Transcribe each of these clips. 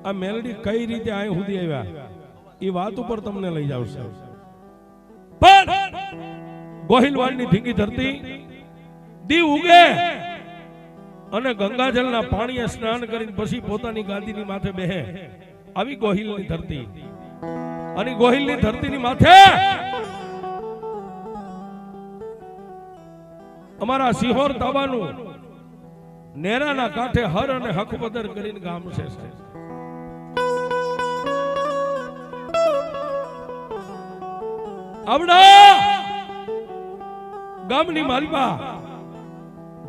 આ મેલડી કઈ રીતે અહીં સુધી આવ્યા એ વાત ઉપર તમને લઈ જાવશે. પણ ગોહિલવાડની ધીંગી ધરતી દી ઉગે અને ગંગાજળના પાણીએ સ્નાન કરીને પછી પોતાની ગાદીની માથે બેહે. આવી ગોહિલની ધરતી અને ગોહિલની ધરતીની માથે અમારા સિહોર તાબાનું નેરાના કાંઠે હર અને હકબદર કરીને ગામ છે. આવડા ગામની માલપા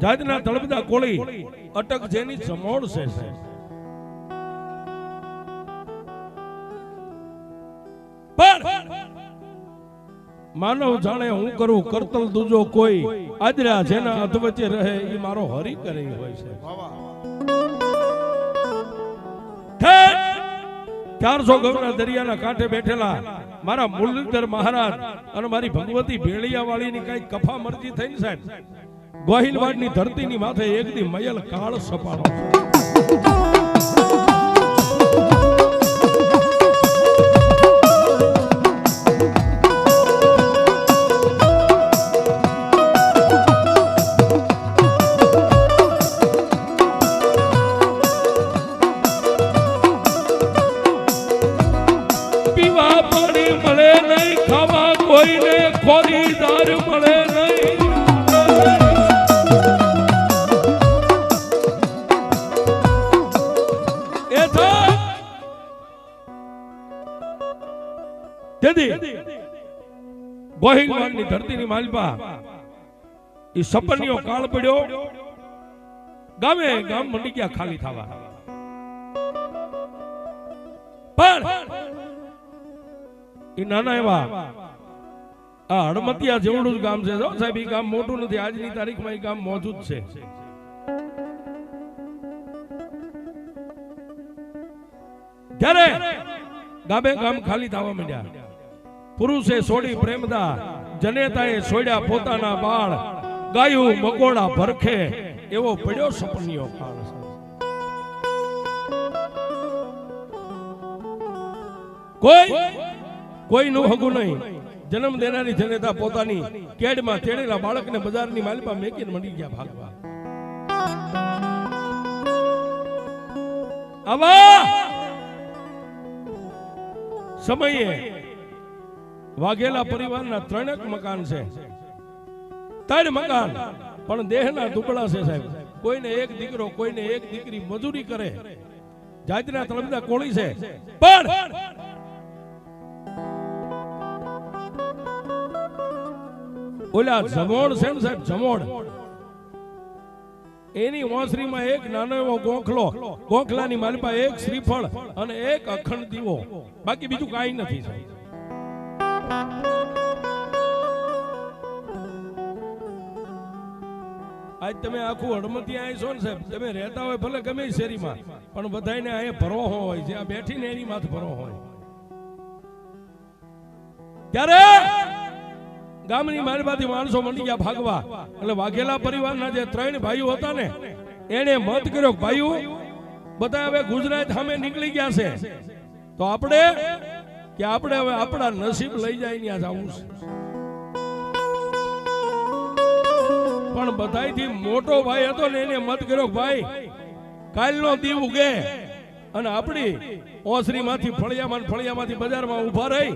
જાતના તળપદા કોળી અટક જેની સમોડ છે. પણ માનવ જાણે હું કરું કરતલ દૂજો કોઈ આજરા જેના અધવચ્ચે રહે એ મારો હરી કરે હોય છે. 400 ગૌના દરિયાના કાંઠે બેઠેલા મારા મુરલીધર મહારાજ અને મારી ભગવતી ભેળિયા વાળીની કઈ કફા મરજી થઈ ને સાહેબ, ગોહિલવાડની ધરતીની માથે એક દી મયલ કાળ સપાડો. પીવા પાણી મળે નહીં, ખાવા કોઈને ખોરીદાર મળે નહીં. ગોહિલવાડની ધરતીની માલપા એ સપનિયો કાળ પડ્યો, ગામે ગામ મંડી ગયા ખાલી થવા. પણ એ નાના એવા આ હડમતિયા જેવડું જ ગામ છે સાહેબ. એ ગામ મોટું નથી, આજની તારીખમાં એ ગામ મોજૂદ છે. ત્યારે ગામે ગામ ખાલી થવા માંડ્યા. પુરુષે છોડી પ્રેમદા, જનેતાએ છોડ્યા પોતાના બાળ, ગાયું મકોડા ભરખે એવો પડ્યો સપનિયો કાળ. કોઈ નું હગું નહીં. જન્મ દેનારી જનેતા પોતાની કેડમાં તેડેલા બાળકને બજારની માલપા મેકીને મંડી ગયા ભાગવા. આવા સમયે વાઘેલા પરિવારના 3 મકાન છે. 3 મકાન પણ દેહના દુબળા છે સાહેબ. કોઈને એક દીકરો, કોઈને એક દીકરી મજૂરી કરે, જાતના તળપદા કોળી છે. પણ ઓલા જમોડ છે ને સાહેબ, જમોડ એની ઓસરીમાં એક નાનો એવો ગોખલો, ગોખલાની માલપા એક શ્રીફળ અને એક અખંડ દીવો, બાકી બીજું કાંઈ નથી સાહેબ. આજ તમે આખું હડમતી આય છો ને સાહેબ, તમે રહેતા હોય ભલે ગમે શેરીમાં, પણ બધાને અહીંયા ભરો હોય છે. આ બેઠીને એની માથે ભરો હોય. ત્યારે ગામની માલપાથી માણસો મંડી ગયા ભાગવા. એટલે વાઘેલા પરિવારના જે 3 ભાઈઓ હતા ને, એને મત કર્યો ભાઈઓ બધા હવે ગુજરાત સામે નીકળી ગયા છે, તો આપણે હવે આપણા નસીબ લઈ જાય ત્યાં જવું છે. પણ બધાયથી મોટો ભાઈ હતો ને એને મત કર્યો ભાઈ કાલનો દીવ ઉગે અને આપણી ઓસરીમાંથી ફળિયામાંથી બજારમાં ઊભા રહી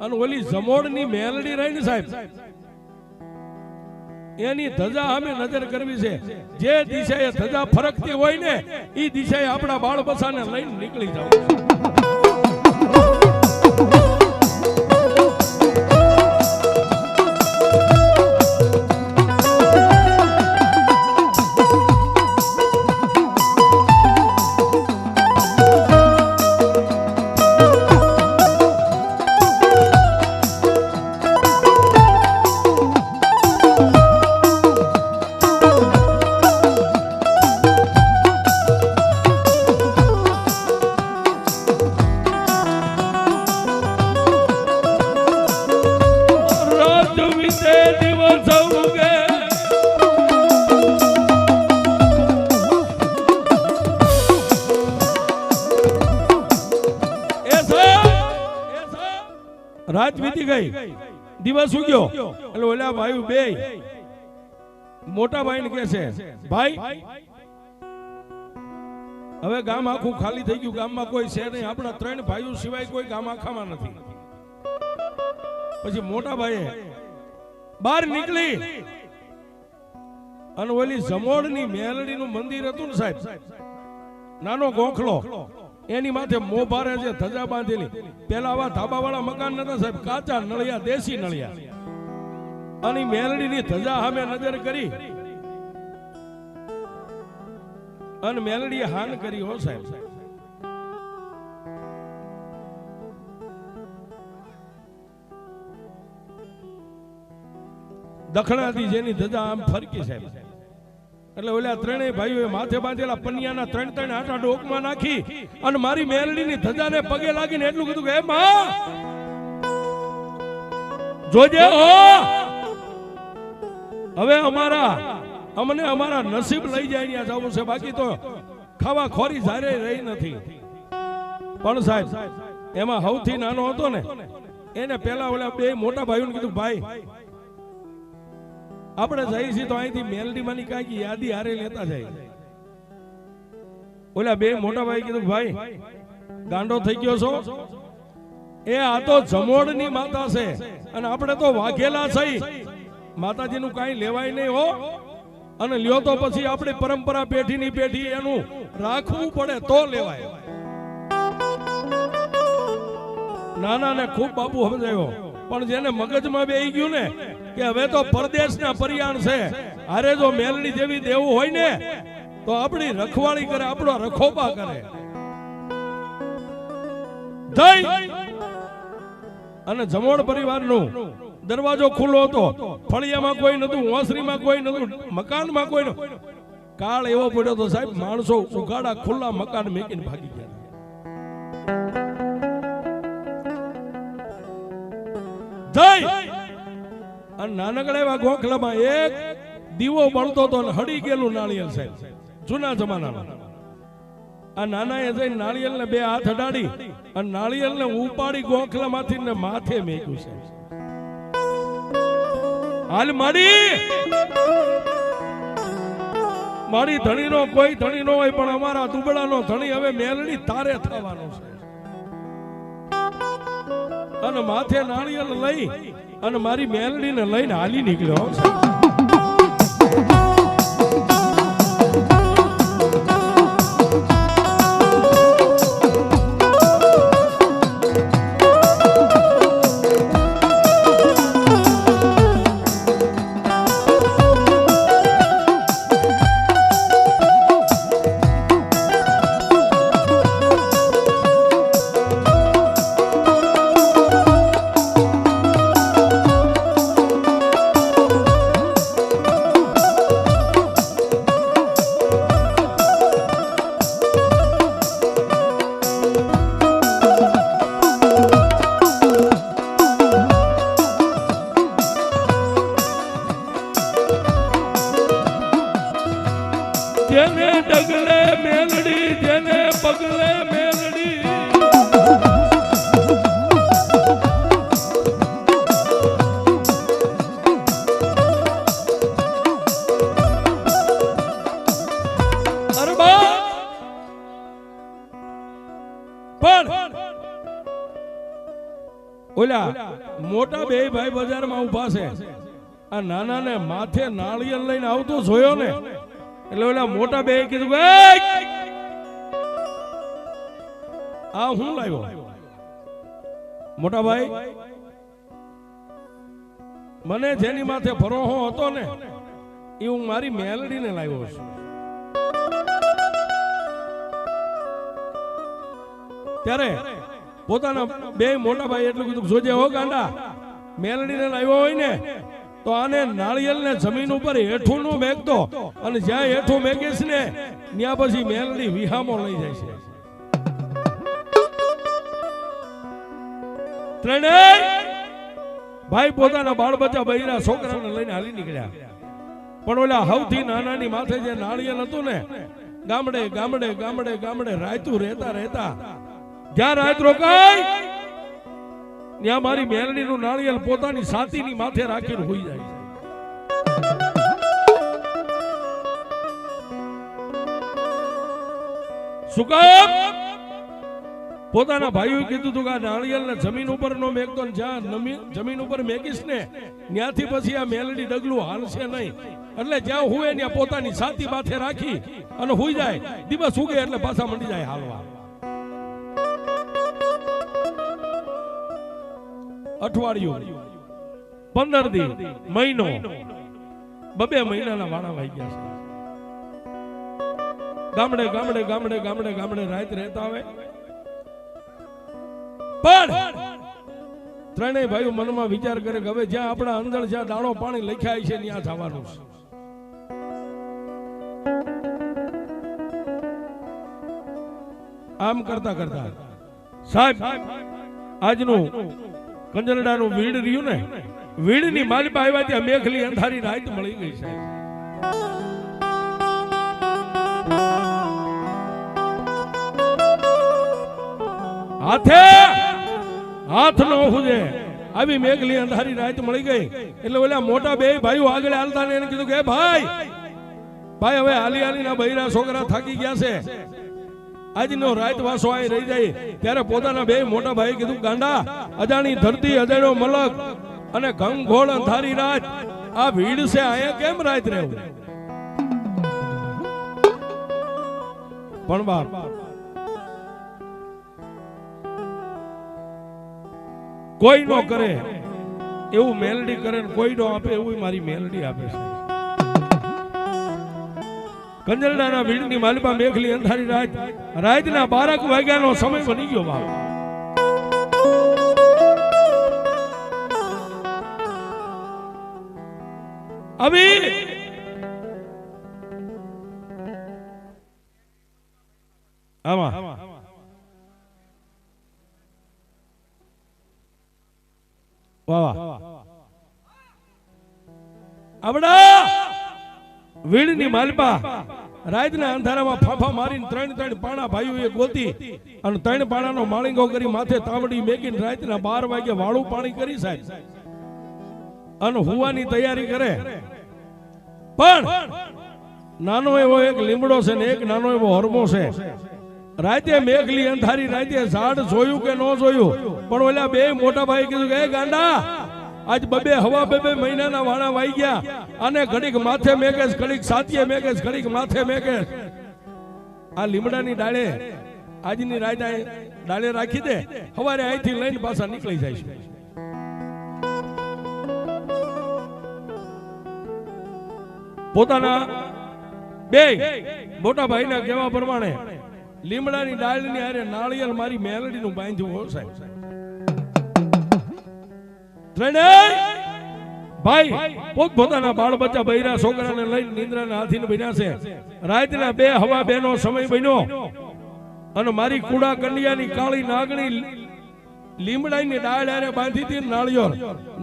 અને ઓલી જમોડની મેલડી રહી ને સાહેબ, એની ધજા અમે નજર કરવી છે. જે દિશાએ ધજા ફરકતી હોય ને એ દિશાએ આપણા બાળ બચ્ચાને લઈને નીકળી જાવ. રાત વીતી ગઈ, દિવસ ઉગ્યો, એટલે ઓલા ભાઈ બે મોટા ભાઈ ને કહે છે, ભાઈ હવે ગામ આખું ખાલી થઈ ગયું, ગામમાં કોઈ છે નહીં, આપણા 3 ભાઈઓ સિવાય કોઈ ગામ આખામાં નથી. પછી મોટા ભાઈએ બહાર નીકળી અને ઓલી જમોડની મેલડીનું મંદિર હતું ને સાહેબ, નાનો ગોખલો, એની માથે મોભારે જે ધજા બાંધેલી, પેલા આવા ધાબાવાળા મકાન નતા સાહેબ, કાચા નળિયા, દેશી નળિયા, અને મેલડીની ધજા સામે નજર કરી અને મેલડીએ હાન કરી. હો સાહેબ, દખણાથી જેની ધજા આમ ફરકી સાહેબ, એટલે ઓલા 3 ભાઈઓએ માથે બાંધેલા પનિયાના 3 આટા ડોકમાં નાખી અને મારી મેલડીની ધજાને પગે લાગીને એટલું કીધું કે હે માં જોજે હો, હવે અમને અમારા નસીબ લઈ જાય ત્યાં જવું છે, બાકી તો ખાવા ખોરી જારે રહી નથી. પણ સાહેબ એમાં સૌથી નાનો હતો ને, એને પેલા ઓલા 2 મોટા ભાઈઓને કીધું, ભાઈ આપણે જઈએ છીએ તો અહીંથી મેલડી માની કાંઈક યાદી હારે લેતા જાય. ઓલા 2 મોટા ભાઈ કીધું, ભાઈ ગાંડો થઈ ગયો છો, એ આ તો જમોડની માતા છે અને આપણે તો વાઘેલા છે, માતાજીનું કાંઈ લેવાય નહીં હો, અને લ્યો તો પછી આપણી પરંપરા પેઢીની પેઢી એનું રાખવું પડે તો લેવાય. નાના ને ખૂબ બાપુ સમજાયો, પણ જેને મગજમાં બેહી ગયું ને કે હવે તો પરદેશના પરિયાણ છે, અરે જો મેલડી જેવી દેવું હોય ને તો આપણી રખવાળી કરે, આપણો રખોપા કરે. અને જમોડ પરિવારનું દરવાજો ખુલ્લો હતો, ફળિયામાં કોઈ નતું, ઓસરીમાં કોઈ નતું, મકાનમાં કોઈ નતું. કાળ એવો પડ્યો તો સાહેબ, માણસો ઉઘાડા ખુલ્લા મકાન મેકીને ભાગી ગયા. અને નાનકડા એવા ગોખલામાં એક દીવો બળતો હતો ને હડી ગયેલું નાળિયેર સાહેબ, જૂના જમાનામાં. આ નાનાએ જઈને નાળિયેરને 2 હાથ અડાડી અને નાળિયેરને ઉપાડી ગોખલામાંથી ને માથે મેક્યું છે. હાલ મારી ધણીનો કોઈ ધણી નો હોય, પણ અમારા દુબળાનો ધણી હવે મેલડી તારે થવાનો છે. અને માથે નાળિયેર લઈ અને મારી મેલડીને લઈને હાલી નીકળ્યો. જેને ડગલે મેલડી, જેને પગલે મેલડી, પણ ઓલા મોટા 2 ભાઈ બજારમાં ઉભા છે, આ નાના ને માથે નાળિયેર લઈને આવતો જોયો ને, એટલે ઓલા મોટા 2 કીધું, આ હું લાવ્યો? મોટા ભાઈ, મને જેની માથે ભરોહો હતો ને એ હું મારી મેલડીને લાવ્યો છું. ત્યારે પોતાના 2 મોટા ભાઈ એટલું કીધું, જોજે હો ગાંડા, મેલડીને લાવ્યો હોય ને તો આને નાળિયેરને જમીન ઉપર હેઠું નો મેકતો, અને જ્યાં હેઠું મેકીશ ને ત્યાં પછી મેલડી વિહામો લઈ જાય છે. ત્રણેય ભાઈ પોતાના બાળ બચ્ચા બૈરા છોકરાને લઈને હાલી નીકળ્યા. પણ ઓલા સૌથી નાનાની માથે જે નાળિયેર હતું ને, ગામડે ગામડે ગામડે ગામડે રાયતું રહેતા રહેતા જ્યાં રાત રોકાય ત્યાં મારી મેલડીનું નાળિયેર પોતાની છાતીની માથે રાખીને હોઈ જાય છે. શું કામ? પોતાના ભાઈઓએ કીધું હતું કે આ નાળિયેરને જમીન ઉપર નો મેકતો, જ્યાં જમીન ઉપર મેકીશ ને ત્યાંથી પછી આ મેલડી ડગલું હાલશે નહીં. એટલે જ્યાં હુએ ત્યાં પોતાની છાતી માથે રાખી અને હુઈ જાય. દિવસ ઉગે એટલે પાછા મંડી જાય હાલવા. અઠવાડિયું, 15 દી, મહિનો, 2 મહિનાના વાણા વાઈ ગયા છે. ગામડે ગામડે ગામડે ગામડે ગામડે રાત રહેતા આવે. પણ ત્રણેય ભાઈઓ મનમાં વિચાર કરે કે હવે જ્યાં આપણા અંદર જ્યાં દાણો પાણી લખ્યા છે ત્યાં જવાનું છે. આમ કરતા કરતા સાહેબ આજનું કંજરડાનું વીડ રહ્યું ને, વીડની માલિપા આવ્યા ત્યાં મેઘલી અંધારી રાત મળી ગઈ છે. હાથે હાથ નો હુજે આવી મેઘલી અંધારી રાત મળી ગઈ. એટલે ઓલા મોટા બે ભાઈઓ આગળ હાલતા ને એને કીધું કે ભાઈ ભાઈ હવે હાલી હાલી ના બૈરા છોકરા થાકી ગયા છે, આજનો રાત વાસો અહીં રહી જાય. ત્યારે પોતાના બે મોટા ભાઈ કીધું ગાંડા, અજાણી ધરતી, અજાણ્યો મલક અને ઘંઘોળ અંધારી રાત, આ ભીડ છે અહીંયા કેમ રાત રહેવું? પણ બાપ કોઈ નો કરે એવું મેલડી કરે, કોઈ નો આપે એવું મારી મેલડી આપે છે. કંજરડાના વીડની માલિપા મેઘલી અંધારી રાત, રાતના 12 વાગ્યાનો સમય બની ગયો બાપ. આવી આમાં વાહ આવડા વીડની માલિપા રાતના અંધારામાં ફાફા મારીને 3 પાણા ભાઈઓએ ગોતી અને 3 પાણાનો માળીંગો કરી માથે તાંબડી મેકીને રાતના 12 વાગે વાળું પાણી કરી સાહેબ અને હુવાની તૈયારી કરે. પણ નાનો એવો એક લીમડો છે ને એક નાનો એવો હરમો છે. રાતે મેઘલી અંધારી રાતે ઝાડ જોયું કે ન જોયું, પણ ઓલા બે મોટા ભાઈ કીધું કે ગાંડા આજ 2 હવા 2 મહિનાના વાણા વાઈ ગયા, અને ઘડીક માથે મેકેશ, ઘડીક સાતીએ મેકેશ, ઘડીક માથે મેકેશ. આ લીમડાની ડાળે આજની રાત ડાળે રાખી દે, સવારે અહીંથી લઈને પાછા નીકળી જાય છે. પોતાના બે મોટા ભાઈના કહેવા પ્રમાણે લીમડાની ડાળની હારે નાળિયેર મારી મેલડીનું બાંધ્યું હોય સાહેબ. ભાઈ પોતપોતાના બાળ બચ્ચા બૈરા છોકરાને લઈને નિંદ્રાના હાથીને બન્યા છે. રાતના 2 હવા 2 નો સમય બન્યો અને મારી કુડા કંડિયાની કાળી નાગણી લીમડાની ડાળ હારે બાંધી હતી.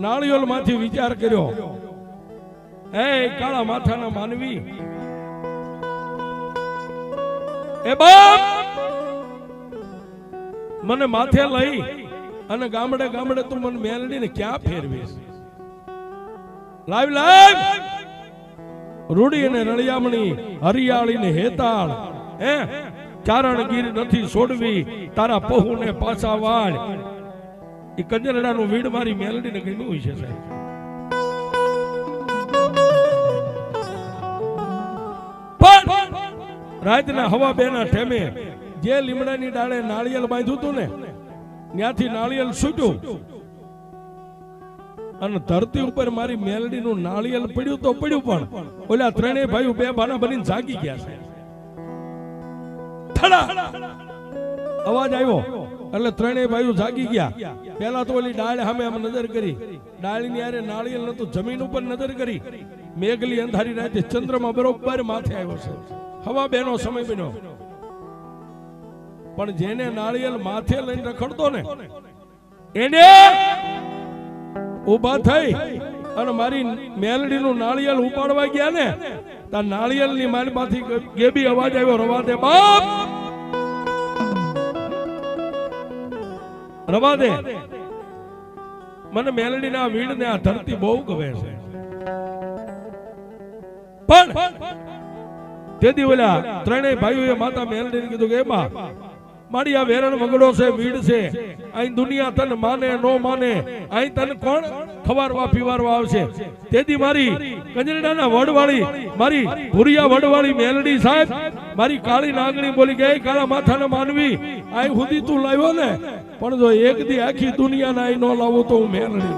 નાળિયેર માંથી વિચાર કર્યો, એ કાળા માથાના માનવી, એ બાપ મને માથે લઈ અને ગામડે ગામડે તું મને મેલડીને ક્યાં ફેરવીશ? લાવ રૂડી અને રળિયામણી, હરિયાળી ને હેતાળ, ચારણગીર નથી છોડવી, તારા પહુ ને પાછા વાળ. એ કંજરડાનું વીડ મારી મેલડીને કહ્યું હોય છે સાહેબ. રાતના હવા 2 ના ટેમે જે લીમડાની ડાળે નાળિયેર બાંધ્યું હતું ને ત્યાંથી નાળિયેર છૂટ્યું અને ધરતી ઉપર મારી મેલડીનું નાળિયેર પડ્યું તો પડ્યું, પણ ઓલા 3 ભાઈઓ 2 બાના બનીને જાગી ગયા છે. અવાજ આવ્યો એટલે 3 ભાઈઓ જાગી ગયા. પેલા તો ઓલી ડાળ સામે આમ નજર કરી, ડાળની હારે નાળિયેર નતું, જમીન ઉપર નજર કરી. મેઘલી અંધારી રાતે ચંદ્રમાં બરોબર માથે આવ્યો છે. હવા 2 નો સમય બન્યો, પણ જેને નાળિયેર માથે લઈને રખડતો ને એને ઉભા થઈ અને મારી મેલડીનું નાળિયેર ઉપાડવા ગયા ને, તા નાળિયેરની માલમાંથી ગેબી અવાજ આવ્યો, રવા દે બાપ, રવા દે. મને મેલડીના વીડ ને આ ધરતી બહુ ગમે છે. પણ તેથી ઓલા ત્રણેય ભાઈઓએ માતા મેલડીને કીધું કે એમાં મારી આ વેરણ વગડો છે, વીડ છે, અહીં દુનિયા તને માને નો માને, અહીં તને કોણ ખવારવા પીવારવા આવશે. તેથી મારી કંજરડાના વડવાળી, મારી ભુરિયા વડવાળી મેલડી સાહેબ, મારી કાળી નાગણી બોલી ગઈ, કાળા માથાના માનવી, અહીં સુધી તું લાવ્યો ને, પણ જો એક દી આખી દુનિયાના અહીં નો લાવો તો હું મેલડી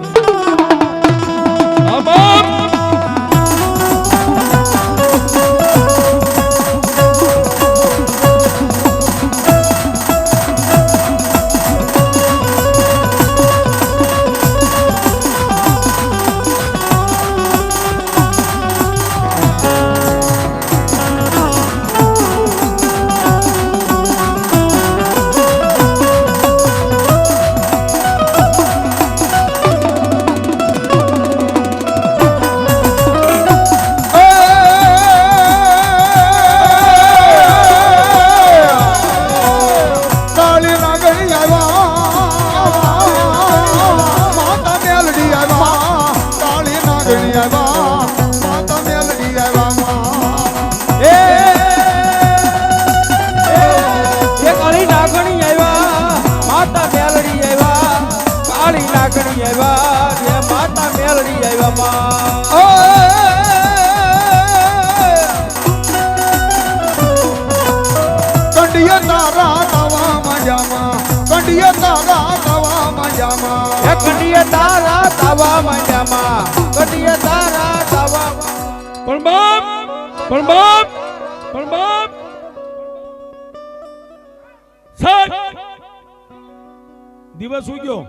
દિવસ ઉગ્યો.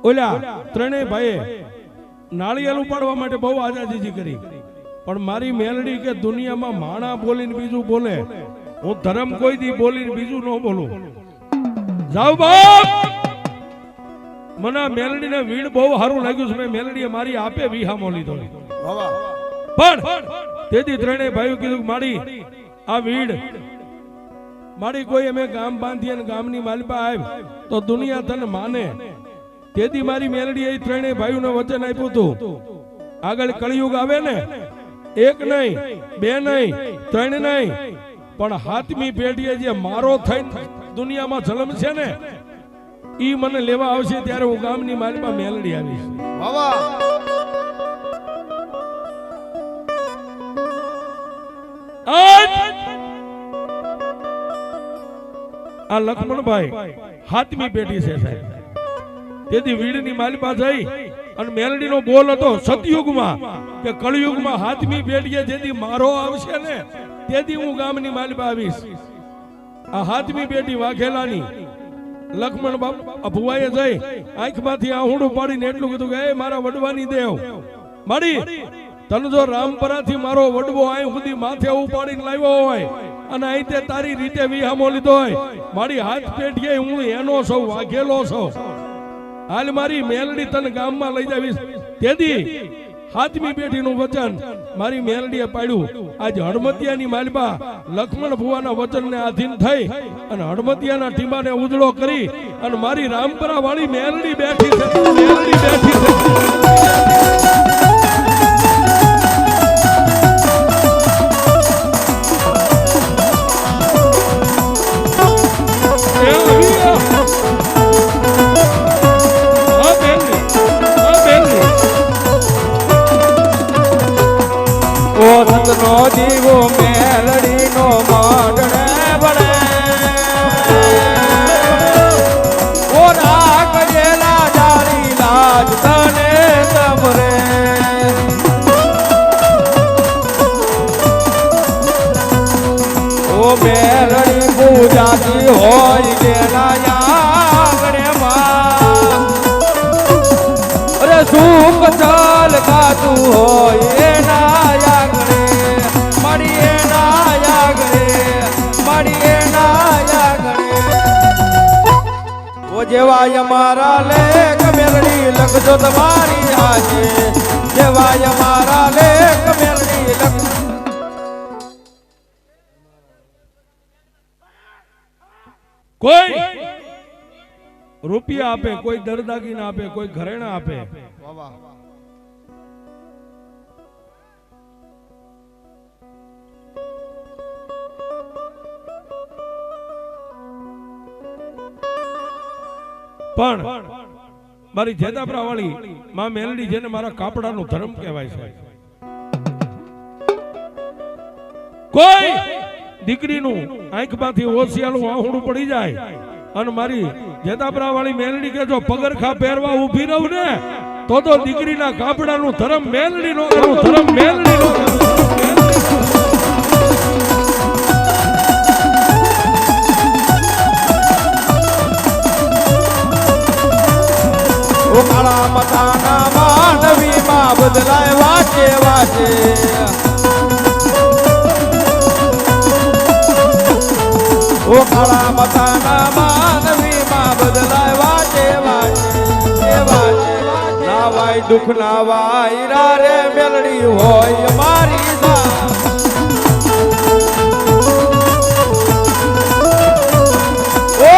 ઓલા ત્રણેય ભાઈએ નાળિયેર ઉપાડવા માટે બહુ આજાજી કરી, પણ મારી મેલડી કે દુનિયામાં માણા બોલીને બીજું બોલે, હું ધર્મ કોઈ દી બોલીને બીજું ન બોલું. જાવ બાપ, મને મેલડીને વીડ બહુ સારું લાગ્યું છે. મેં મેલડીએ મારી આપે વિહામો લીધો, પણ તેથી ત્રણેય ભાઈઓ કીધું મારી આ વીડ મારી કોઈ અમે ગામ બાંધી અને ગામની માલિપા આવ તો દુનિયા તને માને. તેથી મારી મેલડી એ ત્રણેય ભાઈઓને વચન આપ્યું હતું, આગળ કળિયુગ આવે ને, એક નહીં, બે નહીં, ત્રણ નહીં, પણ હાથમી પેઢીએ જે મારો થઈને દુનિયામાં જન્મ છે ને, ઈ મને લેવા આવશે ત્યારે હું ગામની માલિપા મેલડી આવીશ. આ લક્ષ્મણભાઈ હાથમી પેઢી છે સાહેબ. તેથી વીડની માલિપા જઈ અને મેલડીનો બોલ હતો સતયુગમાં કે કળયુગમાં હાથમી પેઢીએ જેથી મારો આવશે ને તેથી હું ગામની માલિપા આવીશ. આ હાથમી પેઢી વાઘેલાની લક્ષ્મણ બાપા ભુવાએ જઈ આંખમાંથી આહુડું પાડીને એટલું કીધું કે એ મારા વડવાની દેવ મારી, તને જો રામપરાથી મારો વડવો અહીં સુધી માથે ઉપાડીને લાવ્યો હોય અને અહીં તે તારી રીતે વિહામો લીધો હોય, મારી હાથ પેઢીએ હું એનો સૌ વાઘેલો છો, હાલ મારી મેલડી તને ગામમાં લઈ જાવીશ. તેથી હાથમી પેઢીનું વચન મારી મેલડીએ પાડ્યું. આજ હળમતિયાની માલિપા લક્ષ્મણ ભુવાના વચનને આધીન થઈ અને હળમતિયાના ટીમાને ઉજળો કરી અને મારી રામપરા વાળી મેલડી બેઠી છે, મેલડી બેઠી છે. નો દીવો મેલડી નો માંડણે ભણે, ઓ રાગ જેલા જાળી લાજ તને સમરે, ઓ મેલડી પૂજાતી હોય જેલા આંગણે માં, અરે સુખ ચાલ ગાતું હોય એના આંગણે, જેવાય મારા લેખ મેલડી લખજો તમારી આજે, જેવાય મારા લેખ મેલડી લખ. કોઈ રૂપિયા આપે, કોઈ દરદાગીના આપે, કોઈ ઘરેણા આપે. વાહ વાહ. પણ મારી જેદાપરા વાળી માં મેલડી જેને મારા કાપડાનું ધર્મ કહેવાય છે. કોઈ દીકરીનું આંખમાંથી ઓસિયાળું આહુડું પડી જાય અને મારી જેદાપરા વાળી મેલડી કે જો પગરખા પહેરવા ઊભી રહું ને તો દીકરીના કાપડાનું ધર્મ મેલડી નો કરું, ધર્મ મેલડી નો કરું. કાળા મતાના માનવી માં બદલાય વાચે વાચે. ઓ કાળા મતાના માનવી માં બદલાય વાચે વાચે વાચે. ના વાય દુઃખ ના વાય રે મેલડી હોય મારી સા. ઓ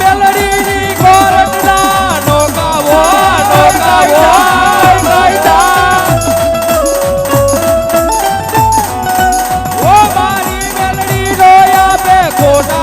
મેલડી ની કોરટના નોકાવો નોકાવો ગાયતા. ઓ મારી મેલડી નો આપે ખોટા